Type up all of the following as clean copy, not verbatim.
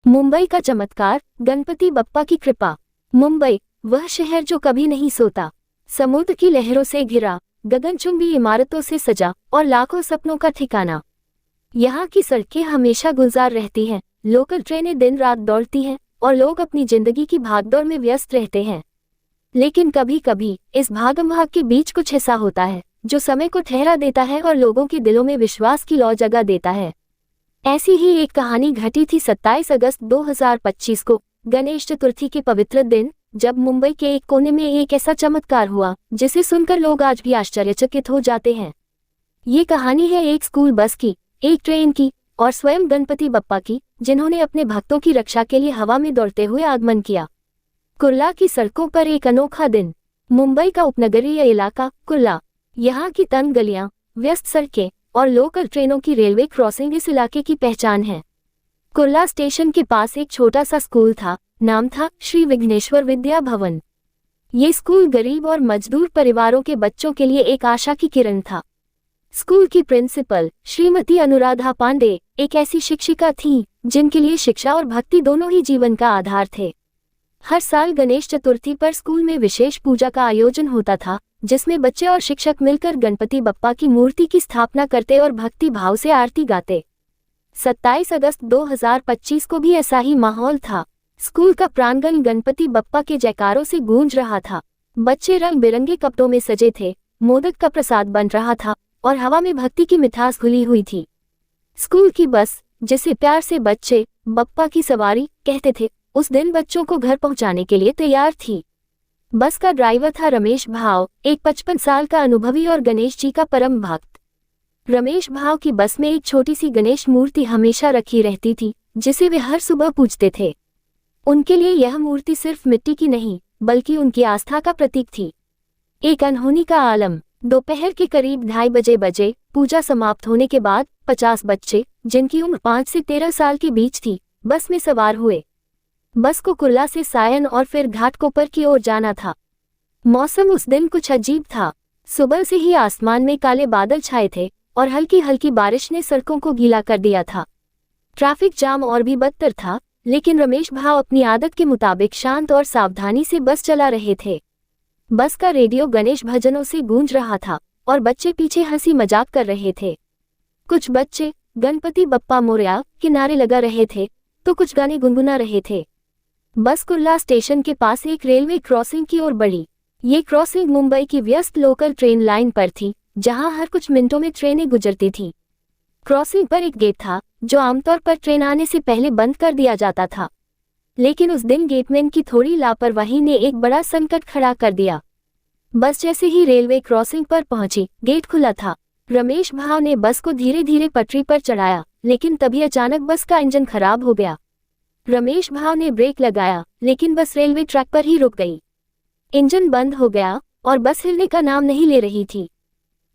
मुंबई का चमत्कार, गणपति बप्पा की कृपा। मुंबई, वह शहर जो कभी नहीं सोता, समुद्र की लहरों से घिरा, गगनचुंबी इमारतों से सजा और लाखों सपनों का ठिकाना। यहाँ की सड़कें हमेशा गुलजार रहती हैं, लोकल ट्रेनें दिन रात दौड़ती हैं और लोग अपनी जिंदगी की भागदौड़ में व्यस्त रहते हैं। लेकिन कभी कभी इस भागम भाग के बीच कुछ ऐसा होता है जो समय को ठहरा देता है और लोगों के दिलों में विश्वास की लौ जगा देता है। ऐसी ही एक कहानी घटी थी 27 अगस्त 2025 को, गणेश चतुर्थी के पवित्र दिन, जब मुंबई के एक कोने में एक ऐसा चमत्कार हुआ जिसे सुनकर लोग आज भी आश्चर्यचकित हो जाते हैं। ये कहानी है एक स्कूल बस की, एक ट्रेन की और स्वयं गणपति बप्पा की, जिन्होंने अपने भक्तों की रक्षा के लिए हवा में दौड़ते हुए आगमन किया। कुर्ला की सड़कों पर एक अनोखा दिन। मुंबई का उपनगरीय इलाका कुर्ला, यहाँ की तंग गलियां, व्यस्त सड़कें और लोकल ट्रेनों की रेलवे क्रॉसिंग इस इलाके की पहचान है। कुर्ला स्टेशन के पास एक छोटा सा स्कूल था, नाम था श्री विघ्नेश्वर विद्या भवन। ये स्कूल गरीब और मजदूर परिवारों के बच्चों के लिए एक आशा की किरण था। स्कूल की प्रिंसिपल श्रीमती अनुराधा पांडे एक ऐसी शिक्षिका थीं जिनके लिए शिक्षा और भक्ति दोनों ही जीवन का आधार थे। हर साल गणेश चतुर्थी पर स्कूल में विशेष पूजा का आयोजन होता था, जिसमें बच्चे और शिक्षक मिलकर गणपति बप्पा की मूर्ति की स्थापना करते और भक्ति भाव से आरती गाते। 27 अगस्त 2025 को भी ऐसा ही माहौल था। स्कूल का प्रांगण गणपति बप्पा के जयकारों से गूंज रहा था। बच्चे रंग बिरंगे कपड़ों में सजे थे, मोदक का प्रसाद बन रहा था और हवा में भक्ति की मिठास घुली हुई थी। स्कूल की बस, जिसे प्यार से बच्चे बप्पा की सवारी कहते थे, उस दिन बच्चों को घर पहुंचाने के लिए तैयार थी। बस का ड्राइवर था रमेश भाव, एक 55 साल का अनुभवी और गणेश जी का परम भक्त। रमेश भाव की बस में एक छोटी सी गणेश मूर्ति हमेशा रखी रहती थी, जिसे वे हर सुबह पूजते थे। उनके लिए यह मूर्ति सिर्फ मिट्टी की नहीं, बल्कि उनकी आस्था का प्रतीक थी। एक अनहोनी का आलम। दोपहर के करीब 2:30 बजे पूजा समाप्त होने के बाद 50 बच्चे, जिनकी उम्र 5 से 13 साल के बीच थी, बस में सवार हुए। बस को कुर्ला से सायन और फिर घाटकोपर की ओर जाना था। मौसम उस दिन कुछ अजीब था। सुबह से ही आसमान में काले बादल छाए थे और हल्की हल्की बारिश ने सड़कों को गीला कर दिया था। ट्रैफिक जाम और भी बदतर था, लेकिन रमेश भाव अपनी आदत के मुताबिक शांत और सावधानी से बस चला रहे थे। बस का रेडियो गणेश भजनों से गूंज रहा था और बच्चे पीछे हंसी मजाक कर रहे थे। कुछ बच्चे गणपति बप्पा मोरया के नारे लगा रहे थे, तो कुछ गाने गुनगुना रहे थे। बस कुर्ला स्टेशन के पास एक रेलवे क्रॉसिंग की ओर बढ़ी। ये क्रॉसिंग मुंबई की व्यस्त लोकल ट्रेन लाइन पर थी, जहां हर कुछ मिनटों में ट्रेनें गुजरती थीं। क्रॉसिंग पर एक गेट था, जो आमतौर पर ट्रेन आने से पहले बंद कर दिया जाता था। लेकिन उस दिन गेटमैन की थोड़ी लापरवाही ने एक बड़ा संकट खड़ा कर दिया। बस जैसे ही रेलवे क्रॉसिंग पर पहुंची, गेट खुला था। रमेश भाव ने बस को धीरे धीरे पटरी पर चढ़ाया, लेकिन तभी अचानक बस का इंजन खराब हो गया। रमेश भाव ने ब्रेक लगाया, लेकिन बस रेलवे ट्रैक पर ही रुक गई। इंजन बंद हो गया और बस हिलने का नाम नहीं ले रही थी।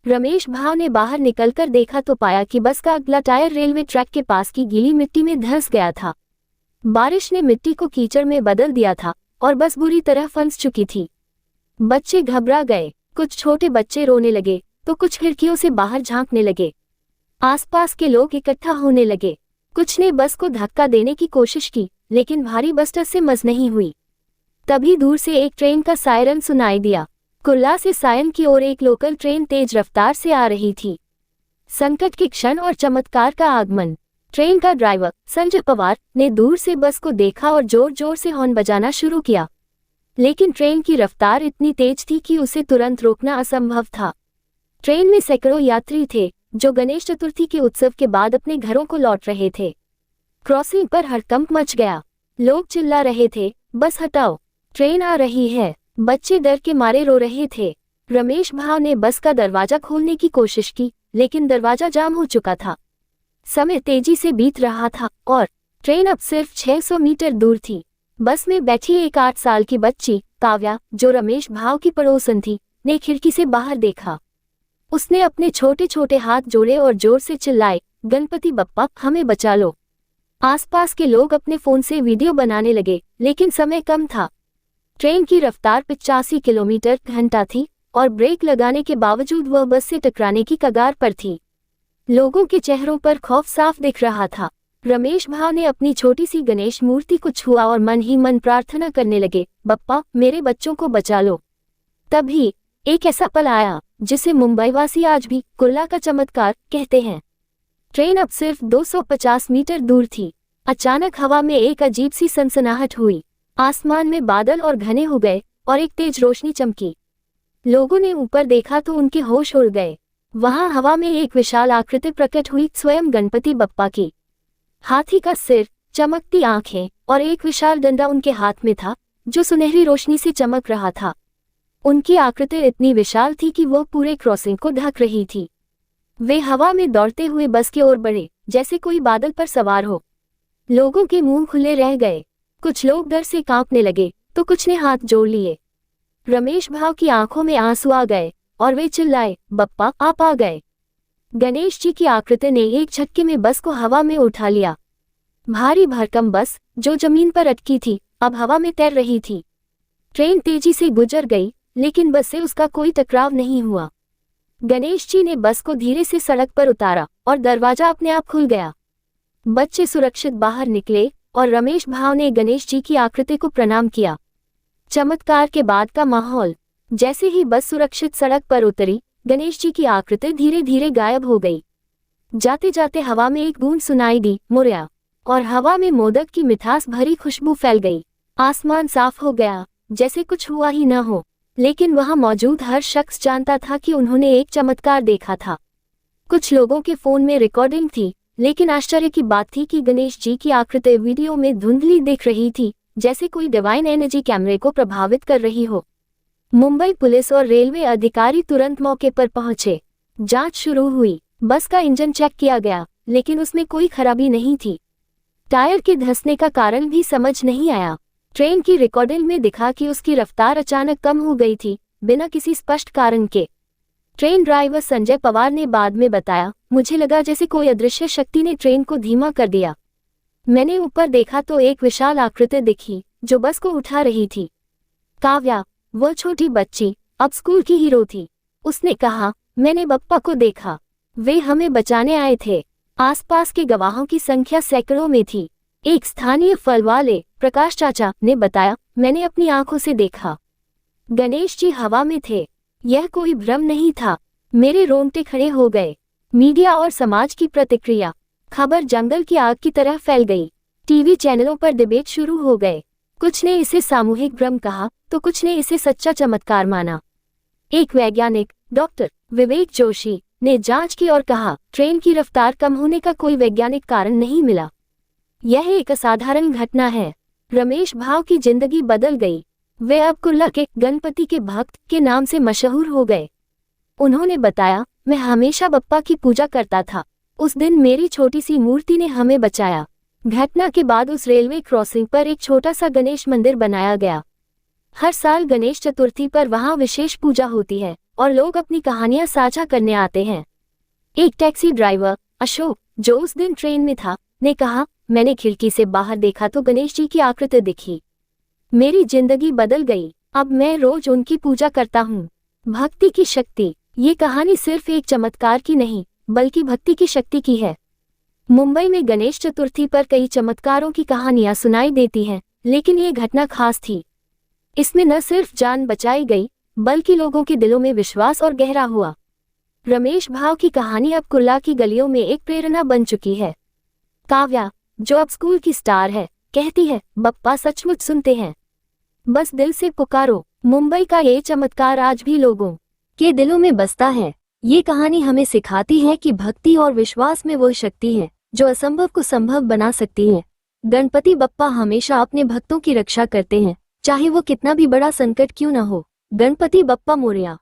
रमेश भाव ने बाहर निकलकर देखा तो पाया कि बस का अगला टायर रेलवे ट्रैक के पास की गीली मिट्टी में धंस गया था। बारिश ने मिट्टी को कीचड़ में बदल दिया था और बस बुरी तरह फंस चुकी थी। बच्चे घबरा गए। कुछ छोटे बच्चे रोने लगे तो कुछ खिड़कियों से बाहर झांकने लगे। आसपास के लोग इकट्ठा होने लगे। कुछ ने बस को धक्का देने की कोशिश की, लेकिन भारी बस से मस नहीं हुई। तभी दूर से एक ट्रेन का सायरन सुनाई दिया। कुर्ला से सायन की ओर एक लोकल ट्रेन तेज रफ्तार से आ रही थी। संकट के क्षण और चमत्कार का आगमन। ट्रेन का ड्राइवर संजय पवार ने दूर से बस को देखा और जोर जोर से हॉर्न बजाना शुरू किया। लेकिन ट्रेन की रफ्तार इतनी तेज थी कि उसे तुरंत रोकना असंभव था। ट्रेन में सैकड़ों यात्री थे, जो गणेश चतुर्थी के उत्सव के बाद अपने घरों को लौट रहे थे। क्रॉसिंग पर हड़कंप मच गया। लोग चिल्ला रहे थे, बस हटाओ, ट्रेन आ रही है। बच्चे डर के मारे रो रहे थे। रमेश भाव ने बस का दरवाजा खोलने की कोशिश की, लेकिन दरवाजा जाम हो चुका था। समय तेजी से बीत रहा था और ट्रेन अब सिर्फ 600 मीटर दूर थी। बस में बैठी एक 8 साल की बच्ची काव्या, जो रमेश भाव की पड़ोसन थी, ने खिड़की से बाहर देखा। उसने अपने छोटे छोटे हाथ जोड़े और जोर से चिल्लाए, गणपति बप्पा हमें बचा लो। आसपास के लोग अपने फोन से वीडियो बनाने लगे, लेकिन समय कम था। ट्रेन की रफ्तार 85 किलोमीटर घंटा थी और ब्रेक लगाने के बावजूद वह बस से टकराने की कगार पर थी। लोगों के चेहरों पर खौफ साफ दिख रहा था। रमेश भाव ने अपनी छोटी सी गणेश मूर्ति को छुआ और मन ही मन प्रार्थना करने लगे, बप्पा मेरे बच्चों को बचा लो। तभी एक ऐसा पल आया जिसे मुंबई वासी आज भी कुर्ला का चमत्कार कहते हैं। ट्रेन अब सिर्फ 250 मीटर दूर थी। अचानक हवा में एक अजीब सी सनसनाहट हुई। आसमान में बादल और घने हो गए और एक तेज रोशनी चमकी। लोगों ने ऊपर देखा तो उनके होश उड़ गए। वहां हवा में एक विशाल आकृति प्रकट हुई, स्वयं गणपति बप्पा की। हाथी का सिर, चमकती आंखें और एक विशाल डंडा उनके हाथ में था जो सुनहरी रोशनी से चमक रहा था। उनकी आकृति इतनी विशाल थी कि वो पूरे क्रॉसिंग को ढक रही थी। वे हवा में दौड़ते हुए बस की ओर बढ़े, जैसे कोई बादल पर सवार हो। लोगों के मुंह खुले रह गए। कुछ लोग डर से कांपने लगे तो कुछ ने हाथ जोड़ लिए। रमेश भाव की आंखों में आंसू आ गए और वे चिल्लाए, बप्पा आप आ गए। गणेश जी की आकृति ने एक झटके में बस को हवा में उठा लिया। भारी भरकम बस जो जमीन पर अटकी थी अब हवा में तैर रही थी। ट्रेन तेजी से गुजर गई लेकिन बस से उसका कोई टकराव नहीं हुआ। गणेश जी ने बस को धीरे से सड़क पर उतारा और दरवाजा अपने आप खुल गया। बच्चे सुरक्षित बाहर निकले और रमेश भाव ने गणेश जी की आकृति को प्रणाम किया। चमत्कार के बाद का माहौल। जैसे ही बस सुरक्षित सड़क पर उतरी, गणेश जी की आकृति धीरे धीरे गायब हो गई। जाते जाते हवा में एक बूंद सुनाई दी, मोरया, और हवा में मोदक की मिठास भरी खुशबू फैल गई। आसमान साफ हो गया, जैसे कुछ हुआ ही न हो। लेकिन वहां मौजूद हर शख्स जानता था कि उन्होंने एक चमत्कार देखा था। कुछ लोगों के फोन में रिकॉर्डिंग थी, लेकिन आश्चर्य की बात थी कि गणेश जी की आकृति वीडियो में धुंधली दिख रही थी, जैसे कोई डिवाइन एनर्जी कैमरे को प्रभावित कर रही हो। मुंबई पुलिस और रेलवे अधिकारी तुरंत मौके पर पहुंचे। जांच शुरू हुई। बस का इंजन चेक किया गया, लेकिन उसमें कोई खराबी नहीं थी। टायर के धंसने का कारण भी समझ नहीं आया। ट्रेन की रिकॉर्डिंग में दिखा कि उसकी रफ्तार अचानक कम हो गई थी, बिना किसी स्पष्ट कारण के। ट्रेन ड्राइवर संजय पवार ने बाद में बताया, मुझे लगा जैसे कोई अदृश्य शक्ति ने ट्रेन को धीमा कर दिया। मैंने ऊपर देखा तो एक विशाल आकृति दिखी जो बस को उठा रही थी। काव्या, वह छोटी बच्ची, अब स्कूल की हीरो थी। उसने कहा, मैंने बप्पा को देखा, वे हमें बचाने आए थे। आसपास के गवाहों की संख्या सैकड़ों में थी। एक स्थानीय फल वाले प्रकाश चाचा ने बताया, मैंने अपनी आंखों से देखा। गणेश जी हवा में थे। यह कोई भ्रम नहीं था। मेरे रोंगटे खड़े हो गए। मीडिया और समाज की प्रतिक्रिया। खबर जंगल की आग की तरह फैल गई। टीवी चैनलों पर डिबेट शुरू हो गए। कुछ ने इसे सामूहिक भ्रम कहा तो कुछ ने इसे सच्चा चमत्कार माना। एक वैज्ञानिक, डॉक्टर विवेक जोशी, ने जांच की और कहा, ट्रेन की रफ्तार कम होने का कोई वैज्ञानिक कारण नहीं मिला। यह एक असाधारण घटना है। रमेश भाव की जिंदगी बदल गई। वे अब कुर्ला के गणपति के भक्त के नाम से मशहूर हो गए। उन्होंने बताया, मैं हमेशा बप्पा की पूजा करता था। उस दिन मेरी छोटी सी मूर्ति ने हमें बचाया। घटना के बाद उस रेलवे क्रॉसिंग पर एक छोटा सा गणेश मंदिर बनाया गया। हर साल गणेश चतुर्थी पर वहां विशेष पूजा होती है और लोग अपनी कहानियां साझा करने आते हैं। एक टैक्सी ड्राइवर, अशोक, जो उस दिन ट्रेन में था, ने कहा, मैंने खिड़की से बाहर देखा तो गणेश जी की आकृति दिखी। मेरी जिंदगी बदल गई। अब मैं रोज उनकी पूजा करता हूँ। भक्ति की शक्ति। ये कहानी सिर्फ एक चमत्कार की नहीं, बल्कि भक्ति की शक्ति की है। मुंबई में गणेश चतुर्थी पर कई चमत्कारों की कहानियां सुनाई देती हैं, लेकिन ये घटना खास थी। इसमें न सिर्फ जान बचाई गई, बल्कि लोगों के दिलों में विश्वास और गहरा हुआ। रमेश भाव की कहानी अब कुर्ला की गलियों में एक प्रेरणा बन चुकी है। काव्या, जो अब स्कूल की स्टार है, कहती है, बप्पा सचमुच सुनते हैं, बस दिल से पुकारो। मुंबई का ये चमत्कार आज भी लोगों के दिलों में बसता है। ये कहानी हमें सिखाती है कि भक्ति और विश्वास में वो शक्ति है जो असंभव को संभव बना सकती है। गणपति बप्पा हमेशा अपने भक्तों की रक्षा करते हैं, चाहे वो कितना भी बड़ा संकट क्यों न हो। गणपति बप्पा मोरया।